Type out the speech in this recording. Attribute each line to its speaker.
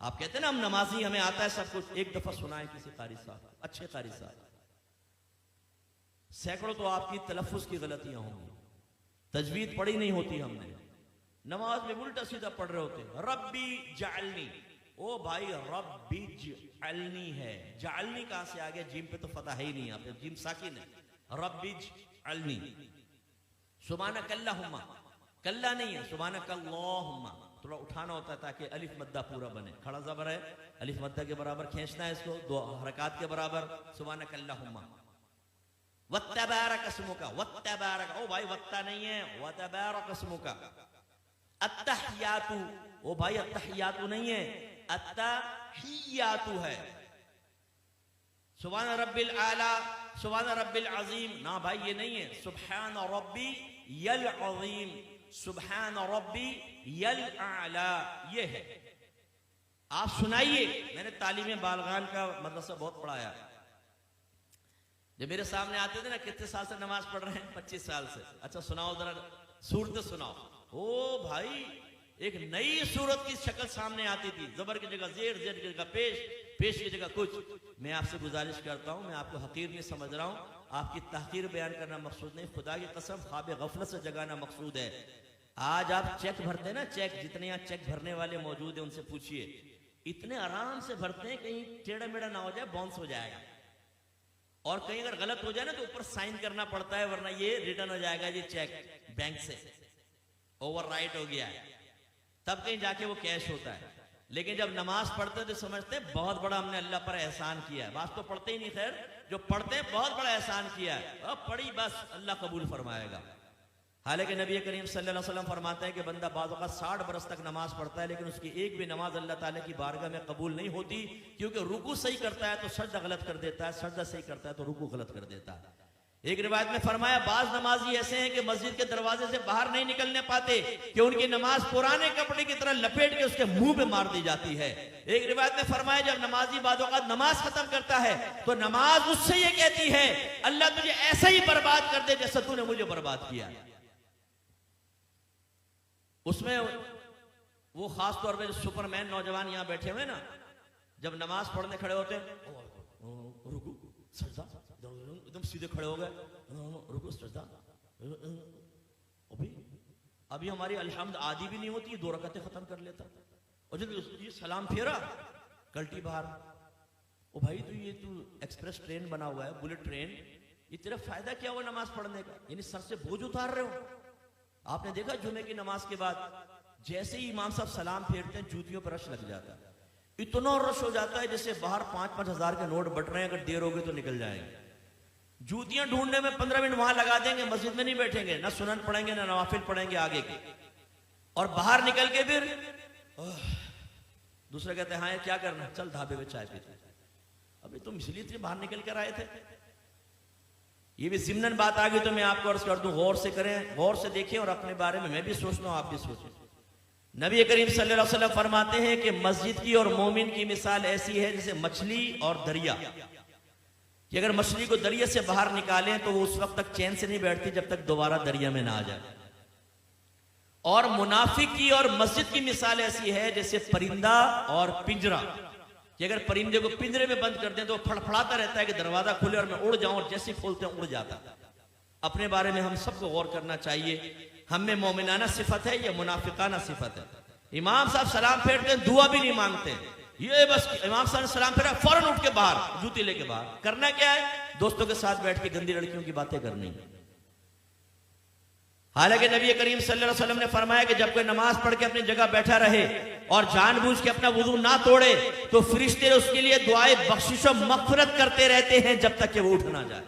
Speaker 1: आप कहते हैं ना हम नमाजी, हमें आता है सब कुछ, एक दफा सुनाए किसी कारी साहब, अच्छे कारी साहब, सैकड़ों तो आपकी तलफ्फुज की गलतियां होंगी, तजवीद पढ़ी नहीं होती हमने, नमाज में उल्टा सीधा पढ़ रहे होते, रब्बी जालनी, ओ भाई रब्बी जालनी है, जालनी कहां से आ गया, जिम पे तो फतह है ही नहीं, आप जिम साकिन है, रब्बी जालनी, सुब्हानक अल्लाहुम्मा, कल्ला नहीं है, सुब्हानक अल्लाहुम्मा, थोड़ा उठाना होता है ताकि अलिफ मद्दा पूरा बने, खड़ा ज़बर है, अलिफ मद्दा के बराबर खींचना है इसको, दो हरकत के बराबर, सुब्हानक अल्लाहुम्मा, वत्तबारक अस्मुका, वत्तबारक, ओ भाई वत्ता नहीं है, वत्तबारक अस्मुका, अत्तहियातु, ओ भाई अत्तहियातु नहीं है, अत्तहियातु है, सुब्हान रब्बिल आला, सुब्हान रब्बिल अजीम, ना भाई ये नहीं है, सुब्हान रब्बी यल अजीम, सुब्हान रब्बी यल आला, ये है। आप सुनाइए, मैंने तालीम बालगान का मदरसा बहुत पढ़ाया, जब मेरे सामने आते थे ना, कितने साल से नमाज पढ़ रहे हैं, 25 साल से, अच्छा सुनाओ जरा सूरत सुनाओ, ओ भाई एक नई सूरत की शक्ल सामने आती थी, जबर की जगह जेर, जेर की जगह पेश, पेश की जगह कुछ। मैं आपसे गुजारिश करता हूं, मैं आपको हकीर नहीं समझ रहा हूं, आपकी तहकीर बयान करना मकसूद नहीं, खुदा की कसम ख्वाब गफलत से जगाना मकसूद है। आज आप चेक भरते हैं ना, चेक, जितने यहाँ चेक भरने वाले मौजूद है उनसे पूछिए, इतने आराम से भरते हैं, कहीं टेढ़ा मेढ़ा ना हो जाए, बाउंस हो जाएगा, और कहीं अगर गलत हो जाए ना तो ऊपर साइन करना पड़ता है, वरना ये रिटर्न हो जाएगा, ये चेक बैंक से ओवरराइट हो गया है, तब कहीं जाके वो कैश होता है। लेकिन जब नमाज पढ़ते हैं तो समझते हैं बहुत बड़ा हमने अल्लाह पर एहसान किया है, बात तो पढ़ते ही नहीं, खैर जो पढ़ते हैं बहुत बड़ा एहसान किया है, अब पढ़ी बस अल्लाह कबूल फरमाएगा। हालांकि नबी करीम सल्लल्लाहु अलैहि वसल्लम फरमाते हैं कि बंदा बाज़ औक़ात 60 बरस तक नमाज पढ़ता है, लेकिन उसकी एक भी नमाज अल्लाह ताला की बारगाह में कबूल नहीं होती, क्योंकि रुकू सही करता है तो सजदा गलत कर देता है, सजदा सही करता है तो रुकू गलत कर देता है। एक रिवायत में फरमाया, बाज नमाजी ऐसे हैं कि मस्जिद के दरवाजे से बाहर नहीं निकलने पाते, कि उनकी नमाज पुराने कपड़े की तरह लपेट के उसके मुंह पे मार दी जाती है। एक रिवायत में फरमाया, जब नमाजी बाज़ औक़ात नमाज खत्म करता है तो नमाज उससे ये कहती है, अल्लाह तुझे ऐसा ही बर्बाद कर दे जैसा तूने मुझे बर्बाद किया। उसमें वो खास तौर पे सुपरमैन नौजवान यहां बैठे हुए ना, जब नमाज पढ़ने खड़े होते हैं, रुकू सजदा, एकदम सीधे खड़े हो गए, रुकू सजदा, अभी हमारी अलहम्द आदि भी नहीं होती, 2 रकातें खत्म कर लेता, और जब ये सलाम फेरा कल्टी बाहर, ओ भाई तू एक्सप्रेस ट्रेन बना हुआ है, बुलेट ट्रेन, ये तेरा फायदा क्या हुआ नमाज पढ़ने का, यानी सर से बोझ उतार रहे हो। आपने देखा जुमे की नमाज के बाद जैसे ही इमाम साहब सलाम फेरते हैं, जूतियों पर रश लग जाता है, इतना रश हो जाता है जैसे बाहर 5-5 हजार के नोट बट रहे हैं, अगर देर हो गई तो निकल जाएंगे। जूतियां ढूंढने में 15 मिनट वहां लगा देंगे, मस्जिद में नहीं बैठेंगे, ना सुनन पढ़ेंगे ना नवाफिल पढ़ेंगे आगे के, और बाहर निकल के फिर दूसरे कहते हैं हाँ क्या करना, चल ढाबे में चाय पीते। अभी तुम इसलिए बाहर निकल कर आए थे। ये भी जिम्नन बात आ गई तो मैं आपको अर्ज कर दूं, गौर से करें, गौर से देखें, और अपने बारे में मैं भी सोचता हूं, आप भी सोचें। नबी करीम सल्लल्लाहु अलैहि वसल्लम फरमाते हैं कि मस्जिद की और मोमिन की मिसाल ऐसी है जैसे मछली और दरिया, कि अगर मछली को दरिया से बाहर निकालें तो वो उस वक्त तक चैन से नहीं बैठती जब तक दोबारा दरिया में ना आ जाए। और मुनाफिक की और मस्जिद की मिसाल ऐसी है जैसे परिंदा और पिंजरा, कि अगर परिंदे को पिंजरे में बंद कर दें तो फड़फड़ाता रहता है कि दरवाजा खुले और मैं उड़ जाऊं, और जैसे खोलते हैं उड़ जाता। अपने बारे में हम सबको गौर करना चाहिए, हम में मोमिनाना सिफत है या मुनाफिकाना सिफत है। इमाम साहब सलाम फेरते हैं, दुआ भी नहीं मांगते, ये बस इमाम साहब ने सलाम फेरा फौरन उठ के बाहर, जूती लेके बाहर। करना क्या है, दोस्तों के साथ बैठ के गंदी लड़कियों की बातें करनी। हालांकि नबी करीम सल्लल्लाहु अलैहि वसल्लम ने फरमाया कि जब कोई नमाज पढ़ के अपनी जगह बैठा रहे और जानबूझ के अपना वुजू ना तोड़े तो फरिश्ते उसके लिए दुआए बख्शिश और मग़फ़िरत करते रहते हैं जब तक कि वो उठ ना जाए।